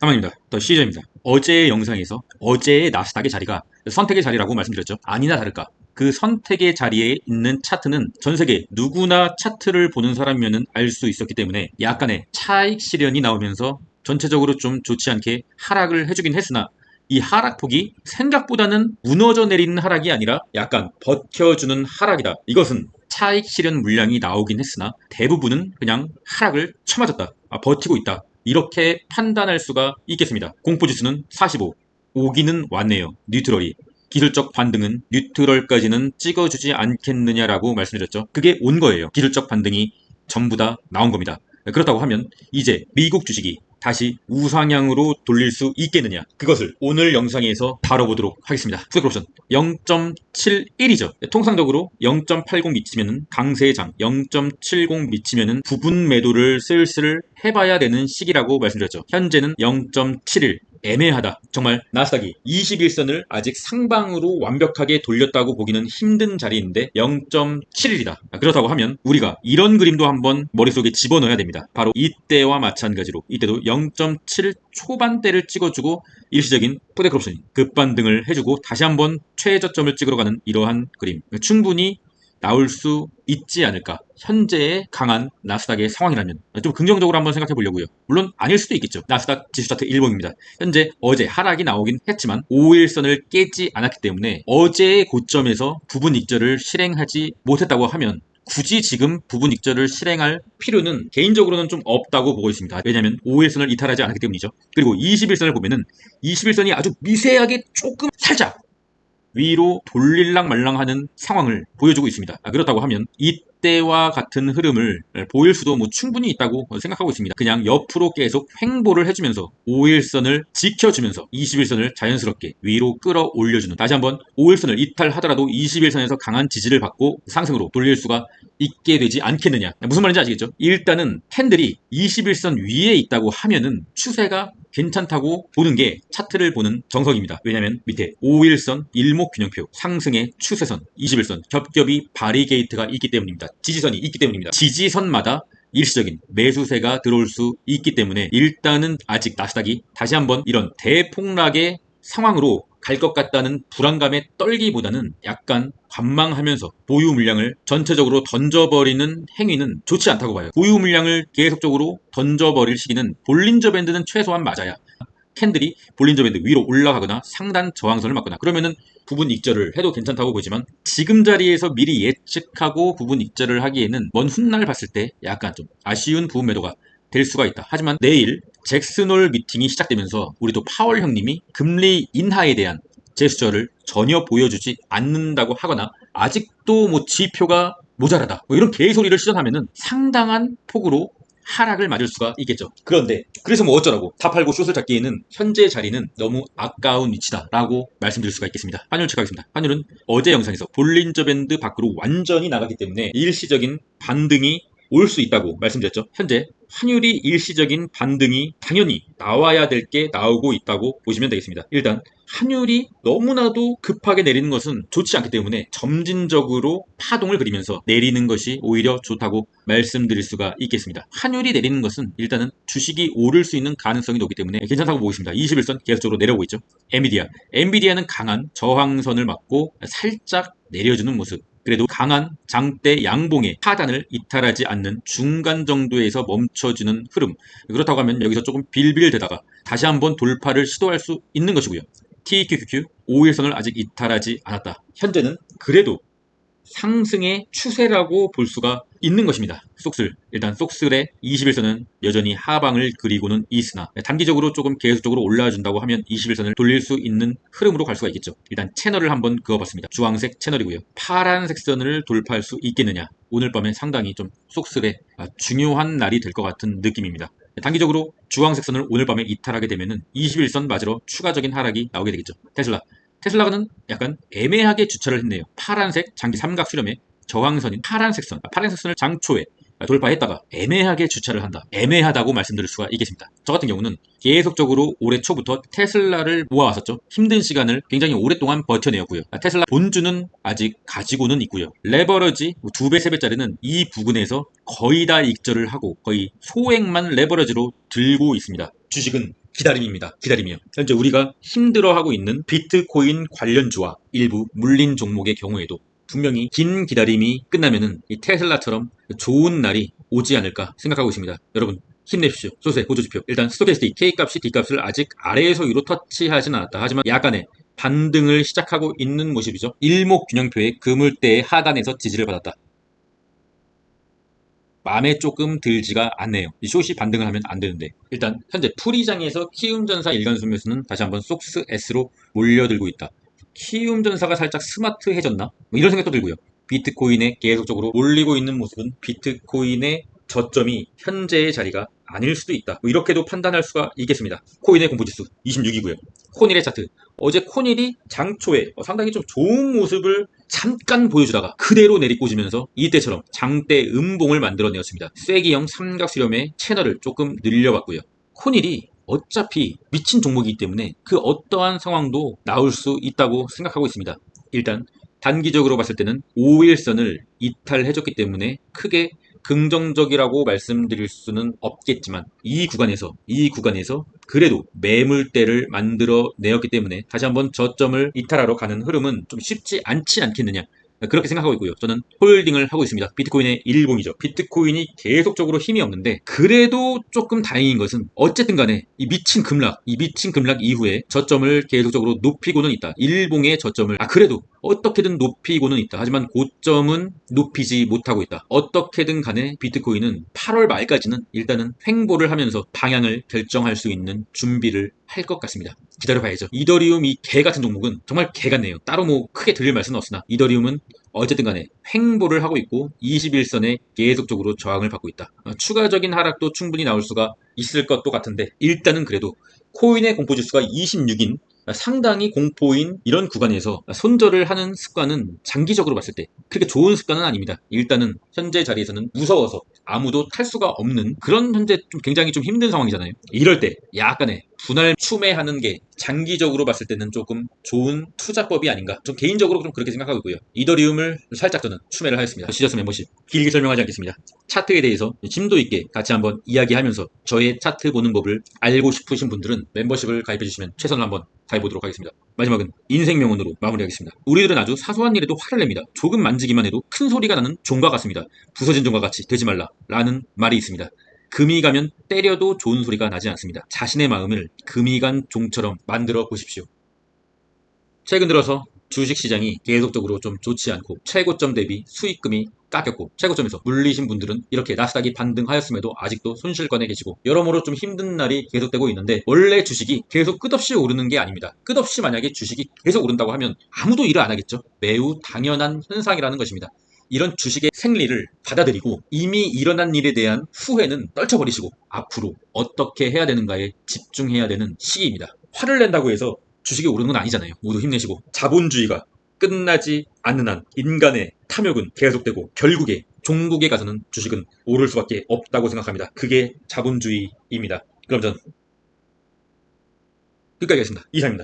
사만입니다. 더 시저입니다. 어제의 영상에서 어제의 나스닥의 자리가 선택의 자리라고 말씀드렸죠. 아니나 다를까. 그 선택의 자리에 있는 차트는 전 세계 누구나 차트를 보는 사람이면 알 수 있었기 때문에 약간의 차익 실현이 나오면서 전체적으로 좀 좋지 않게 하락을 해주긴 했으나 이 하락폭이 생각보다는 무너져 내리는 하락이 아니라 약간 버텨주는 하락이다. 이것은 차익 실현 물량이 나오긴 했으나 대부분은 그냥 하락을 쳐맞았다. 버티고 있다. 이렇게 판단할 수가 있겠습니다. 공포지수는 45, 오기는 왔네요. 뉴트럴이. 기술적 반등은 뉴트럴까지는 찍어주지 않겠느냐라고 말씀드렸죠. 그게 온 거예요. 기술적 반등이 전부 다 나온 겁니다. 그렇다고 하면 이제 미국 주식이 다시 우상향으로 돌릴 수 있겠느냐, 그것을 오늘 영상에서 다뤄보도록 하겠습니다. 푸드옵션 0.71이죠. 통상적으로 0.80 미치면은 강세장, 0.70 미치면은 부분 매도를 슬슬 해봐야 되는 시기라고 말씀드렸죠. 현재는 0.71, 애매하다. 정말 나스닥이 21선을 아직 상방으로 완벽하게 돌렸다고 보기는 힘든 자리인데 0.71이다. 그렇다고 하면 우리가 이런 그림도 한번 머릿속에 집어넣어야 됩니다. 바로 이때와 마찬가지로 이때도 0.7 초반대를 찍어주고 일시적인 푸드옵션이 급반등을 해주고 다시 한번 최저점을 찍으러 가는 이러한 그림, 충분히 나올 수 있지 않을까. 현재의 강한 나스닥의 상황이라면 좀 긍정적으로 한번 생각해 보려고요. 물론 아닐 수도 있겠죠. 나스닥 지수 차트 1봉입니다. 현재 어제 하락이 나오긴 했지만 5일선을 깨지 않았기 때문에 어제의 고점에서 부분 익절을 실행하지 못했다고 하면 굳이 지금 부분 익절을 실행할 필요는 개인적으로는 좀 없다고 보고 있습니다. 왜냐하면 5일선을 이탈하지 않았기 때문이죠. 그리고 21선을 보면은 21선이 아주 미세하게 조금 살짝 위로 돌릴랑 말랑하는 상황을 보여주고 있습니다. 그렇다고 하면 이때와 같은 흐름을 보일 수도 충분히 있다고 생각하고 있습니다. 그냥 옆으로 계속 횡보를 해주면서 5일선을 지켜주면서 21선을 자연스럽게 위로 끌어올려주는, 다시 한번 5일선을 이탈하더라도 21선에서 강한 지지를 받고 상승으로 돌릴 수가 있게 되지 않겠느냐. 무슨 말인지 아시겠죠? 일단은 캔들이 21선 위에 있다고 하면은 추세가 괜찮다고 보는 게 차트를 보는 정석입니다. 왜냐하면 밑에 5일선 일목균형표, 상승의 추세선, 21선 겹겹이 바리게이트가 있기 때문입니다. 지지선이 있기 때문입니다. 지지선마다 일시적인 매수세가 들어올 수 있기 때문에 일단은 아직 나스닥이 다시 한번 이런 대폭락의 상황으로 갈 것 같다는 불안감에 떨기보다는 약간 관망하면서 보유 물량을 전체적으로 던져버리는 행위는 좋지 않다고 봐요. 보유 물량을 계속적으로 던져버릴 시기는 볼린저 밴드는 최소한 맞아야 캔들이 볼린저 밴드 위로 올라가거나 상단 저항선을 맞거나 그러면은 부분 익절을 해도 괜찮다고 보지만 지금 자리에서 미리 예측하고 부분 익절을 하기에는 먼 훗날 봤을 때 약간 좀 아쉬운 부분 매도가 될 수가 있다. 하지만 내일 잭슨홀 미팅이 시작되면서 우리 또 파월 형님이 금리 인하에 대한 제스처를 전혀 보여주지 않는다고 하거나 아직도 지표가 모자라다 이런 개소리를 시전하면은 상당한 폭으로 하락을 맞을 수가 있겠죠. 그런데 그래서 어쩌라고 다 팔고 숏을 잡기에는 현재 자리는 너무 아까운 위치다 라고 말씀드릴 수가 있겠습니다. 환율 체크하겠습니다. 환율은 어제 영상에서 볼린저 밴드 밖으로 완전히 나가기 때문에 일시적인 반등이 올 수 있다고 말씀드렸죠. 현재 환율이 일시적인 반등이 당연히 나와야 될 게 나오고 있다고 보시면 되겠습니다. 일단 환율이 너무나도 급하게 내리는 것은 좋지 않기 때문에 점진적으로 파동을 그리면서 내리는 것이 오히려 좋다고 말씀드릴 수가 있겠습니다. 환율이 내리는 것은 일단은 주식이 오를 수 있는 가능성이 높기 때문에 괜찮다고 보고 있습니다. 21선 계속적으로 내려오고 있죠. 엔비디아는 강한 저항선을 맞고 살짝 내려주는 모습, 그래도 강한 장대 양봉의 하단을 이탈하지 않는 중간 정도에서 멈춰주는 흐름, 그렇다고 하면 여기서 조금 빌빌대다가 다시 한번 돌파를 시도할 수 있는 것이고요. TQQQ 5일선을 아직 이탈하지 않았다. 현재는 그래도 상승의 추세라고 볼 수가 있는 것입니다. 쏙슬, 일단 쏙슬의 21선은 여전히 하방을 그리고는 있으나 단기적으로 조금 계속적으로 올라준다고 하면 21선을 돌릴 수 있는 흐름으로 갈 수가 있겠죠. 일단 채널을 한번 그어봤습니다. 주황색 채널이고요. 파란색 선을 돌파할 수 있겠느냐, 오늘 밤에 상당히 좀 쏙슬의 중요한 날이 될 것 같은 느낌입니다. 단기적으로 주황색 선을 오늘 밤에 이탈하게 되면은 21선 맞으러 추가적인 하락이 나오게 되겠죠. 테슬라는 약간 애매하게 주차를 했네요. 파란색 장기 삼각 수렴의 저항선인 파란색 선을 장초에 돌파했다가 애매하게 주차를 한다. 애매하다고 말씀드릴 수가 있겠습니다. 저 같은 경우는 계속적으로 올해 초부터 테슬라를 모아왔었죠. 힘든 시간을 굉장히 오랫동안 버텨내었고요. 테슬라 본주는 아직 가지고는 있고요. 레버러지 2배, 3배짜리는 이 부근에서 거의 다 익절을 하고 거의 소액만 레버러지로 들고 있습니다. 주식은 기다림입니다. 기다림이요. 현재 우리가 힘들어하고 있는 비트코인 관련주와 일부 물린 종목의 경우에도 분명히 긴 기다림이 끝나면은 이 테슬라처럼 좋은 날이 오지 않을까 생각하고 있습니다. 여러분 힘내십시오. 소세 보조지표. 일단 스토캐스틱 K값이 D값을 아직 아래에서 위로 터치하진 않았다. 하지만 약간의 반등을 시작하고 있는 모습이죠. 일목균형표의 그물대의 하단에서 지지를 받았다. 마음에 조금 들지가 않네요. 이 숏이 반등을 하면 안 되는데. 일단 현재 풀이장에서 키움전사 일간 수매수는 다시 한번 속스 S로 몰려들고 있다. 키움전사가 살짝 스마트해졌나? 뭐 이런 생각도 들고요. 비트코인에 계속적으로 몰리고 있는 모습은 비트코인의 저점이 현재의 자리가 아닐 수도 있다. 뭐 이렇게도 판단할 수가 있겠습니다. 코인의 공포지수 26이고요. 코닐의 차트. 어제 코닐이 장초에 상당히 좀 좋은 모습을 잠깐 보여주다가 그대로 내리꽂으면서 이때처럼 장대 음봉을 만들어내었습니다. 쐐기형 삼각수렴의 채널을 조금 늘려봤고요. 코닐이 어차피 미친 종목이기 때문에 그 어떠한 상황도 나올 수 있다고 생각하고 있습니다. 일단 단기적으로 봤을 때는 5일선을 이탈해줬기 때문에 크게 긍정적이라고 말씀드릴 수는 없겠지만 이 구간에서 그래도 매물대를 만들어 내었기 때문에 다시 한번 저점을 이탈하러 가는 흐름은 좀 쉽지 않지 않겠느냐, 그렇게 생각하고 있고요. 저는 홀딩을 하고 있습니다. 비트코인의 일봉이죠. 비트코인이 계속적으로 힘이 없는데 그래도 조금 다행인 것은 어쨌든 간에 이 미친 급락 이후에 저점을 계속적으로 높이고는 있다. 일봉의 저점을 그래도 어떻게든 높이고는 있다. 하지만 고점은 높이지 못하고 있다. 어떻게든 간에 비트코인은 8월 말까지는 일단은 횡보를 하면서 방향을 결정할 수 있는 준비를 할 것 같습니다. 기다려봐야죠. 이더리움 이 개 같은 종목은 정말 개 같네요. 따로 뭐 크게 들릴 말씀은 없으나 이더리움은 어쨌든 간에 횡보를 하고 있고 21선에 계속적으로 저항을 받고 있다. 추가적인 하락도 충분히 나올 수가 있을 것도 같은데 일단은 그래도 코인의 공포지수가 26인 상당히 공포인 이런 구간에서 손절을 하는 습관은 장기적으로 봤을 때 그렇게 좋은 습관은 아닙니다. 일단은 현재 자리에서는 무서워서 아무도 탈 수가 없는 그런 현재 좀 굉장히 좀 힘든 상황이잖아요. 이럴 때 약간의 분할 추매하는 게 장기적으로 봤을 때는 조금 좋은 투자법이 아닌가, 좀 개인적으로 좀 그렇게 생각하고 있고요. 이더리움을 살짝 저는 추매를 하였습니다. 시저스 멤버십 길게 설명하지 않겠습니다. 차트에 대해서 심도 있게 같이 한번 이야기하면서 저의 차트 보는 법을 알고 싶으신 분들은 멤버십을 가입해 주시면 최선을 한번 다해보도록 하겠습니다. 마지막은 인생 명언으로 마무리하겠습니다. 우리들은 아주 사소한 일에도 화를 냅니다. 조금 만지기만 해도 큰 소리가 나는 종과 같습니다. 부서진 종과 같이 되지 말라 라는 말이 있습니다. 금이 가면 때려도 좋은 소리가 나지 않습니다. 자신의 마음을 금이 간 종처럼 만들어 보십시오. 최근 들어서 주식시장이 계속적으로 좀 좋지 않고 최고점 대비 수익금이 깎였고 최고점에서 물리신 분들은 이렇게 나스닥이 반등하였음에도 아직도 손실권에 계시고 여러모로 좀 힘든 날이 계속되고 있는데 원래 주식이 계속 끝없이 오르는 게 아닙니다. 끝없이 만약에 주식이 계속 오른다고 하면 아무도 일을 안 하겠죠. 매우 당연한 현상이라는 것입니다. 이런 주식의 생리를 받아들이고 이미 일어난 일에 대한 후회는 떨쳐버리시고 앞으로 어떻게 해야 되는가에 집중해야 되는 시기입니다. 화를 낸다고 해서 주식이 오르는 건 아니잖아요. 모두 힘내시고 자본주의가 끝나지 않는 한 인간의 탐욕은 계속되고 결국에 종국에 가서는 주식은 오를 수밖에 없다고 생각합니다. 그게 자본주의입니다. 그럼 전 끝까지 하겠습니다. 이상입니다.